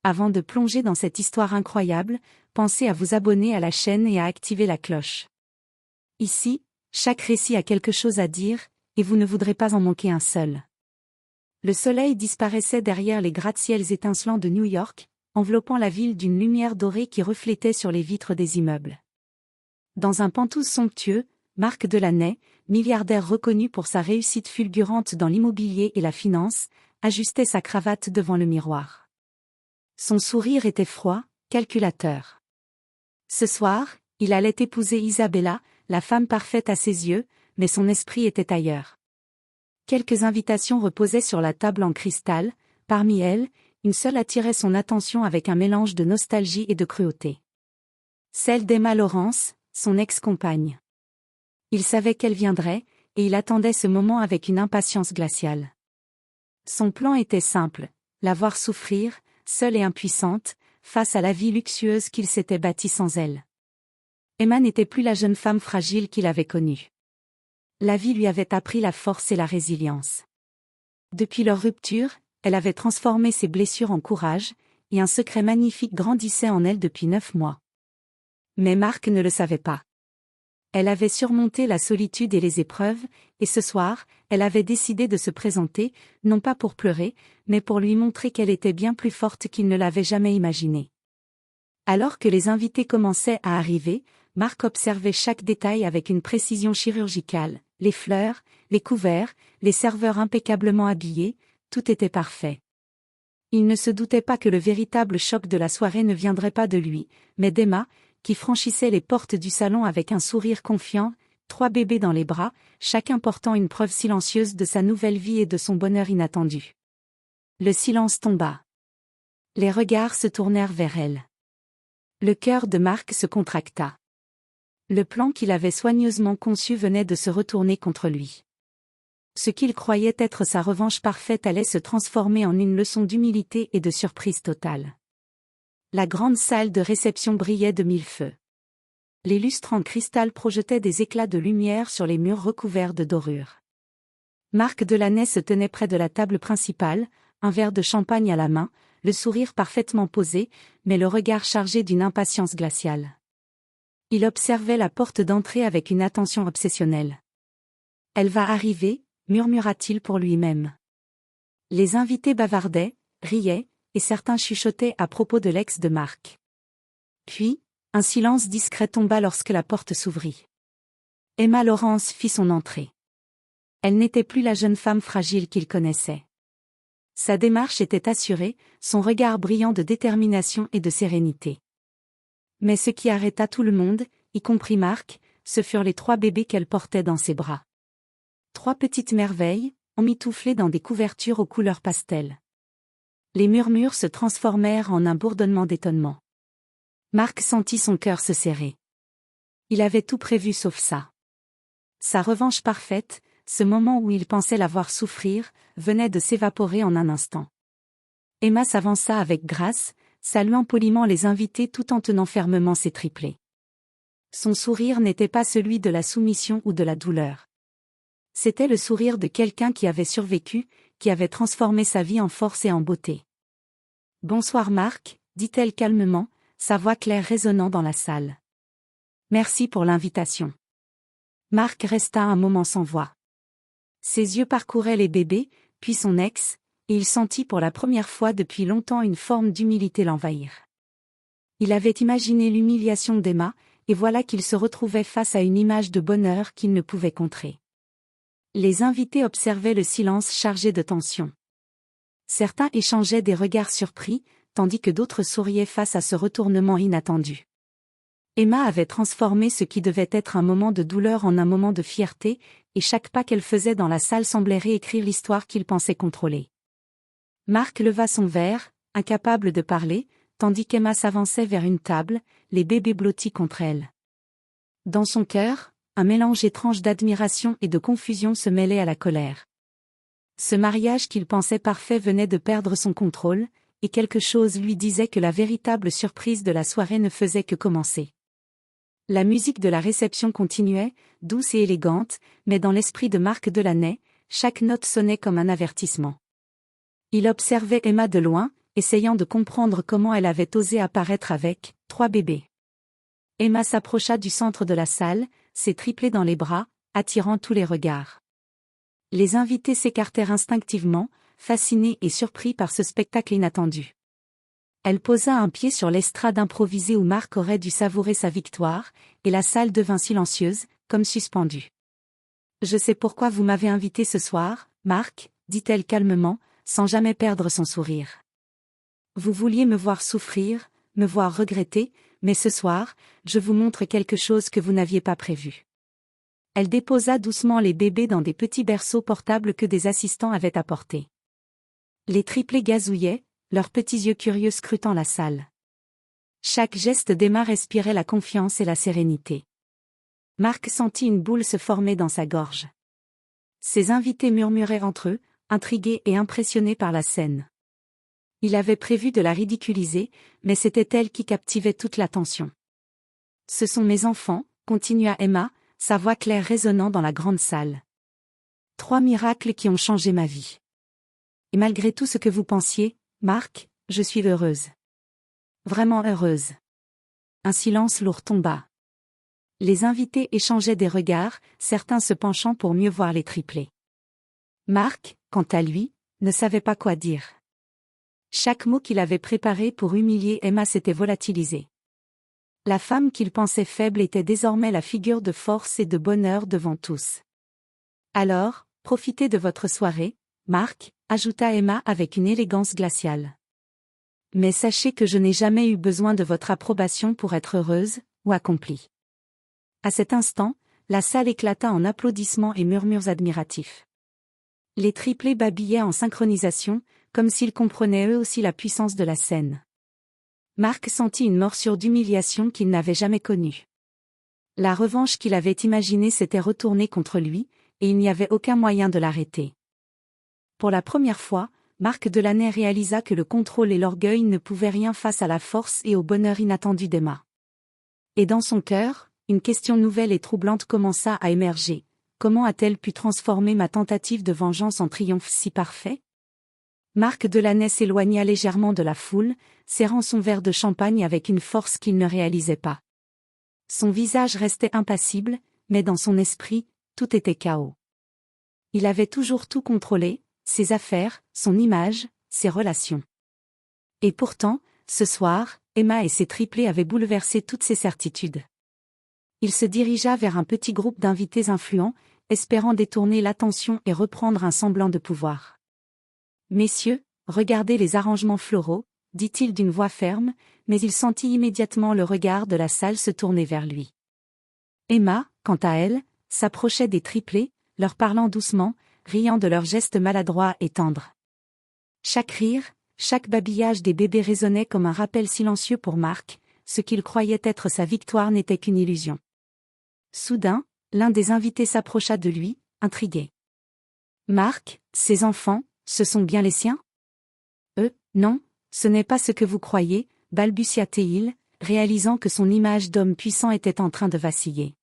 Avant de plonger dans cette histoire incroyable, pensez à vous abonner à la chaîne et à activer la cloche. Ici, chaque récit a quelque chose à dire, et vous ne voudrez pas en manquer un seul. Le soleil disparaissait derrière les gratte-ciels étincelants de New York, enveloppant la ville d'une lumière dorée qui reflétait sur les vitres des immeubles. Dans un penthouse somptueux, Marc Delaney, milliardaire reconnu pour sa réussite fulgurante dans l'immobilier et la finance, ajustait sa cravate devant le miroir. Son sourire était froid, calculateur. Ce soir, il allait épouser Isabella, la femme parfaite à ses yeux, mais son esprit était ailleurs. Quelques invitations reposaient sur la table en cristal, parmi elles, une seule attirait son attention avec un mélange de nostalgie et de cruauté. Celle d'Emma Lawrence, son ex-compagne. Il savait qu'elle viendrait, et il attendait ce moment avec une impatience glaciale. Son plan était simple, la voir souffrir, seule et impuissante, face à la vie luxueuse qu'il s'était bâtie sans elle. Emma n'était plus la jeune femme fragile qu'il avait connue. La vie lui avait appris la force et la résilience. Depuis leur rupture, elle avait transformé ses blessures en courage, et un secret magnifique grandissait en elle depuis 9 mois. Mais Marc ne le savait pas. Elle avait surmonté la solitude et les épreuves, et ce soir, elle avait décidé de se présenter, non pas pour pleurer, mais pour lui montrer qu'elle était bien plus forte qu'il ne l'avait jamais imaginé. Alors que les invités commençaient à arriver, Marc observait chaque détail avec une précision chirurgicale, les fleurs, les couverts, les serveurs impeccablement habillés, tout était parfait. Il ne se doutait pas que le véritable choc de la soirée ne viendrait pas de lui, mais d'Emma, qui franchissait les portes du salon avec un sourire confiant, 3 bébés dans les bras, chacun portant une preuve silencieuse de sa nouvelle vie et de son bonheur inattendu. Le silence tomba. Les regards se tournèrent vers elle. Le cœur de Marc se contracta. Le plan qu'il avait soigneusement conçu venait de se retourner contre lui. Ce qu'il croyait être sa revanche parfaite allait se transformer en une leçon d'humilité et de surprise totale. La grande salle de réception brillait de 1000 feux. Les lustres en cristal projetaient des éclats de lumière sur les murs recouverts de dorures. Marc Delaney se tenait près de la table principale, un verre de champagne à la main, le sourire parfaitement posé, mais le regard chargé d'une impatience glaciale. Il observait la porte d'entrée avec une attention obsessionnelle. « Elle va arriver », murmura-t-il pour lui-même. Les invités bavardaient, riaient, et certains chuchotaient à propos de l'ex de Marc. Puis, un silence discret tomba lorsque la porte s'ouvrit. Emma Lawrence fit son entrée. Elle n'était plus la jeune femme fragile qu'il connaissait. Sa démarche était assurée, son regard brillant de détermination et de sérénité. Mais ce qui arrêta tout le monde, y compris Marc, ce furent les 3 bébés qu'elle portait dans ses bras. 3 petites merveilles, emmitouflées dans des couvertures aux couleurs pastel. Les murmures se transformèrent en un bourdonnement d'étonnement. Marc sentit son cœur se serrer. Il avait tout prévu sauf ça. Sa revanche parfaite, ce moment où il pensait la voir souffrir, venait de s'évaporer en un instant. Emma s'avança avec grâce, saluant poliment les invités tout en tenant fermement ses triplés. Son sourire n'était pas celui de la soumission ou de la douleur. C'était le sourire de quelqu'un qui avait survécu, qui avait transformé sa vie en force et en beauté. « Bonsoir Marc », dit-elle calmement, sa voix claire résonnant dans la salle. « Merci pour l'invitation. » Marc resta un moment sans voix. Ses yeux parcouraient les bébés, puis son ex, et il sentit pour la première fois depuis longtemps une forme d'humilité l'envahir. Il avait imaginé l'humiliation d'Emma, et voilà qu'il se retrouvait face à une image de bonheur qu'il ne pouvait contrer. Les invités observaient le silence chargé de tension. Certains échangeaient des regards surpris, tandis que d'autres souriaient face à ce retournement inattendu. Emma avait transformé ce qui devait être un moment de douleur en un moment de fierté, et chaque pas qu'elle faisait dans la salle semblait réécrire l'histoire qu'il pensait contrôler. Marc leva son verre, incapable de parler, tandis qu'Emma s'avançait vers une table, les bébés blottis contre elle. Dans son cœur, un mélange étrange d'admiration et de confusion se mêlait à la colère. Ce mariage qu'il pensait parfait venait de perdre son contrôle, et quelque chose lui disait que la véritable surprise de la soirée ne faisait que commencer. La musique de la réception continuait, douce et élégante, mais dans l'esprit de Marc Delaney, chaque note sonnait comme un avertissement. Il observait Emma de loin, essayant de comprendre comment elle avait osé apparaître avec 3 bébés. Emma s'approcha du centre de la salle, ses triplés dans les bras, attirant tous les regards. Les invités s'écartèrent instinctivement, fascinés et surpris par ce spectacle inattendu. Elle posa un pied sur l'estrade improvisée où Mark aurait dû savourer sa victoire, et la salle devint silencieuse, comme suspendue. « Je sais pourquoi vous m'avez invité ce soir, Mark, » dit-elle calmement, sans jamais perdre son sourire. « Vous vouliez me voir souffrir, me voir regretter, mais ce soir, je vous montre quelque chose que vous n'aviez pas prévu. » Elle déposa doucement les bébés dans des petits berceaux portables que des assistants avaient apportés. Les triplés gazouillaient, leurs petits yeux curieux scrutant la salle. Chaque geste d'Emma respirait la confiance et la sérénité. Mark sentit une boule se former dans sa gorge. Ses invités murmuraient entre eux, intrigués et impressionnés par la scène. Il avait prévu de la ridiculiser, mais c'était elle qui captivait toute l'attention. « Ce sont mes enfants », continua Emma, sa voix claire résonnant dans la grande salle. « 3 miracles qui ont changé ma vie. Et malgré tout ce que vous pensiez, Mark, je suis heureuse. Vraiment heureuse. » Un silence lourd tomba. Les invités échangeaient des regards, certains se penchant pour mieux voir les triplés. Mark, quant à lui, ne savait pas quoi dire. Chaque mot qu'il avait préparé pour humilier Emma s'était volatilisé. La femme qu'il pensait faible était désormais la figure de force et de bonheur devant tous. « Alors, profitez de votre soirée, Mark, » ajouta Emma avec une élégance glaciale. « Mais sachez que je n'ai jamais eu besoin de votre approbation pour être heureuse, ou accomplie. » À cet instant, la salle éclata en applaudissements et murmures admiratifs. Les triplés babillaient en synchronisation, comme s'ils comprenaient eux aussi la puissance de la scène. Mark sentit une morsure d'humiliation qu'il n'avait jamais connue. La revanche qu'il avait imaginée s'était retournée contre lui, et il n'y avait aucun moyen de l'arrêter. Pour la première fois, Mark Delaney réalisa que le contrôle et l'orgueil ne pouvaient rien face à la force et au bonheur inattendu d'Emma. Et dans son cœur, une question nouvelle et troublante commença à émerger. Comment a-t-elle pu transformer ma tentative de vengeance en triomphe si parfait? Mark Delaney s'éloigna légèrement de la foule, serrant son verre de champagne avec une force qu'il ne réalisait pas. Son visage restait impassible, mais dans son esprit, tout était chaos. Il avait toujours tout contrôlé, ses affaires, son image, ses relations. Et pourtant, ce soir, Emma et ses triplés avaient bouleversé toutes ses certitudes. Il se dirigea vers un petit groupe d'invités influents, espérant détourner l'attention et reprendre un semblant de pouvoir. « Messieurs, regardez les arrangements floraux, » dit-il d'une voix ferme, mais il sentit immédiatement le regard de la salle se tourner vers lui. Emma, quant à elle, s'approchait des triplés, leur parlant doucement, riant de leurs gestes maladroits et tendres. Chaque rire, chaque babillage des bébés résonnait comme un rappel silencieux pour Mark, ce qu'il croyait être sa victoire n'était qu'une illusion. Soudain, l'un des invités s'approcha de lui, intrigué. « Mark, ces enfants, ce sont bien les siens ? » « Non, ce n'est pas ce que vous croyez, » balbutia-t-il, réalisant que son image d'homme puissant était en train de vaciller.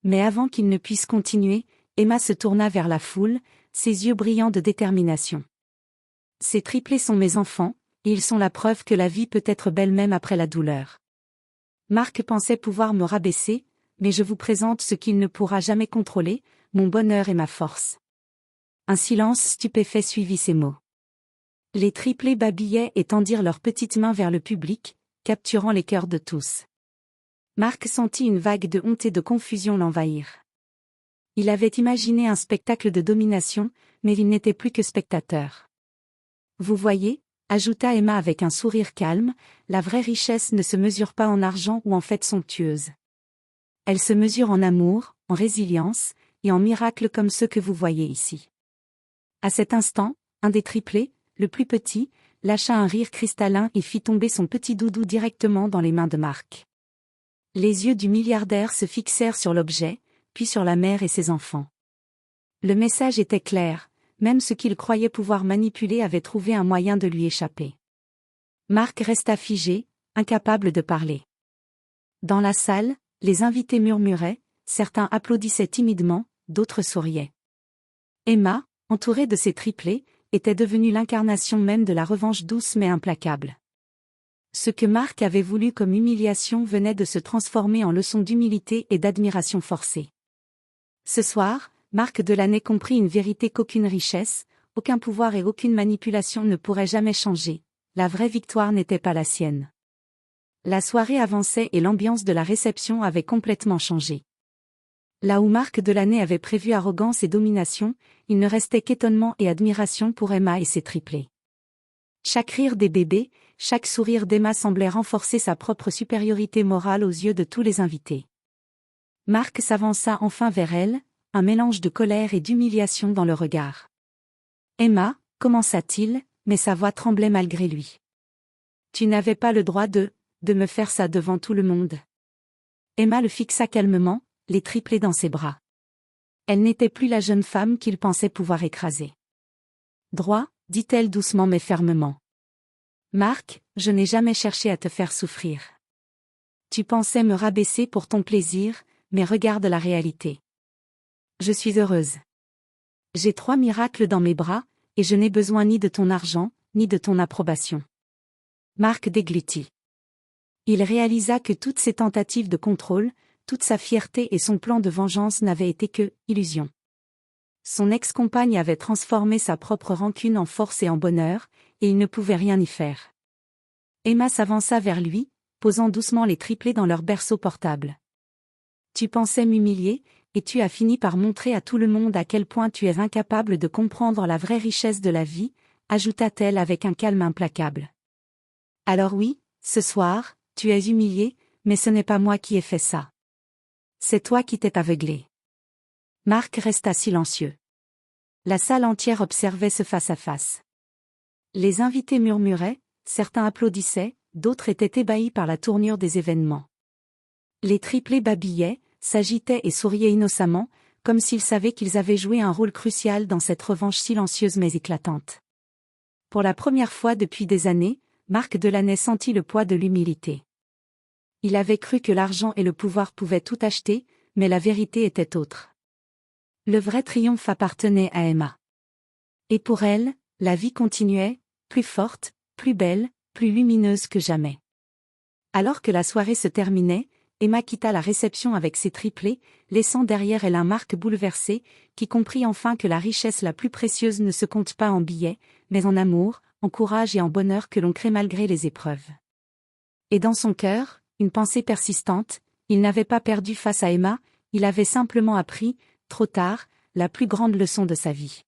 Mais avant qu'il ne puisse continuer, Emma se tourna vers la foule, ses yeux brillants de détermination. « Ces triplés sont mes enfants, et ils sont la preuve que la vie peut être belle même après la douleur. Mark pensait pouvoir me rabaisser, mais je vous présente ce qu'il ne pourra jamais contrôler, mon bonheur et ma force. » Un silence stupéfait suivit ces mots. Les triplés babillaient et tendirent leurs petites mains vers le public, capturant les cœurs de tous. Mark sentit une vague de honte et de confusion l'envahir. Il avait imaginé un spectacle de domination, mais il n'était plus que spectateur. « Vous voyez, » ajouta Emma avec un sourire calme, « la vraie richesse ne se mesure pas en argent ou en fêtes somptueuses. Elle se mesure en amour, en résilience, et en miracles comme ceux que vous voyez ici. » À cet instant, un des triplés, le plus petit, lâcha un rire cristallin et fit tomber son petit doudou directement dans les mains de Mark. Les yeux du milliardaire se fixèrent sur l'objet, puis sur la mère et ses enfants. Le message était clair, même ce qu'il croyait pouvoir manipuler avait trouvé un moyen de lui échapper. Mark resta figé, incapable de parler. Dans la salle, les invités murmuraient, certains applaudissaient timidement, d'autres souriaient. Emma, entourée de ses triplés, était devenu l'incarnation même de la revanche douce mais implacable. Ce que Marc avait voulu comme humiliation venait de se transformer en leçon d'humilité et d'admiration forcée. Ce soir, Marc Delaney comprit une vérité qu'aucune richesse, aucun pouvoir et aucune manipulation ne pourraient jamais changer. La vraie victoire n'était pas la sienne. La soirée avançait et l'ambiance de la réception avait complètement changé. Là où Marc Delaney avait prévu arrogance et domination, il ne restait qu'étonnement et admiration pour Emma et ses triplés. Chaque rire des bébés, chaque sourire d'Emma semblait renforcer sa propre supériorité morale aux yeux de tous les invités. Marc s'avança enfin vers elle, un mélange de colère et d'humiliation dans le regard. « Emma » commença-t-il, mais sa voix tremblait malgré lui. « Tu n'avais pas le droit de me faire ça devant tout le monde. » Emma le fixa calmement, les triplés dans ses bras. Elle n'était plus la jeune femme qu'il pensait pouvoir écraser. « Droit » dit-elle doucement mais fermement. « Marc, je n'ai jamais cherché à te faire souffrir. Tu pensais me rabaisser pour ton plaisir, mais regarde la réalité. Je suis heureuse. J'ai 3 miracles dans mes bras, et je n'ai besoin ni de ton argent, ni de ton approbation. » Marc déglutit. Il réalisa que toutes ses tentatives de contrôle, toute sa fierté et son plan de vengeance n'avaient été que illusions. Son ex-compagne avait transformé sa propre rancune en force et en bonheur, et il ne pouvait rien y faire. Emma s'avança vers lui, posant doucement les triplés dans leur berceau portable. « Tu pensais m'humilier, et tu as fini par montrer à tout le monde à quel point tu es incapable de comprendre la vraie richesse de la vie, » ajouta-t-elle avec un calme implacable. « Alors oui, ce soir, tu es humilié, mais ce n'est pas moi qui ai fait ça. C'est toi qui t'es aveuglé. » Marc resta silencieux. La salle entière observait ce face-à-face. Les invités murmuraient, certains applaudissaient, d'autres étaient ébahis par la tournure des événements. Les triplés babillaient, s'agitaient et souriaient innocemment, comme s'ils savaient qu'ils avaient joué un rôle crucial dans cette revanche silencieuse mais éclatante. Pour la première fois depuis des années, Marc Delaney sentit le poids de l'humilité. Il avait cru que l'argent et le pouvoir pouvaient tout acheter, mais la vérité était autre. Le vrai triomphe appartenait à Emma. Et pour elle, la vie continuait, plus forte, plus belle, plus lumineuse que jamais. Alors que la soirée se terminait, Emma quitta la réception avec ses triplés, laissant derrière elle un Marc bouleversé, qui comprit enfin que la richesse la plus précieuse ne se compte pas en billets, mais en amour, en courage et en bonheur que l'on crée malgré les épreuves. Et dans son cœur, une pensée persistante, il n'avait pas perdu face à Emma, il avait simplement appris, trop tard, la plus grande leçon de sa vie.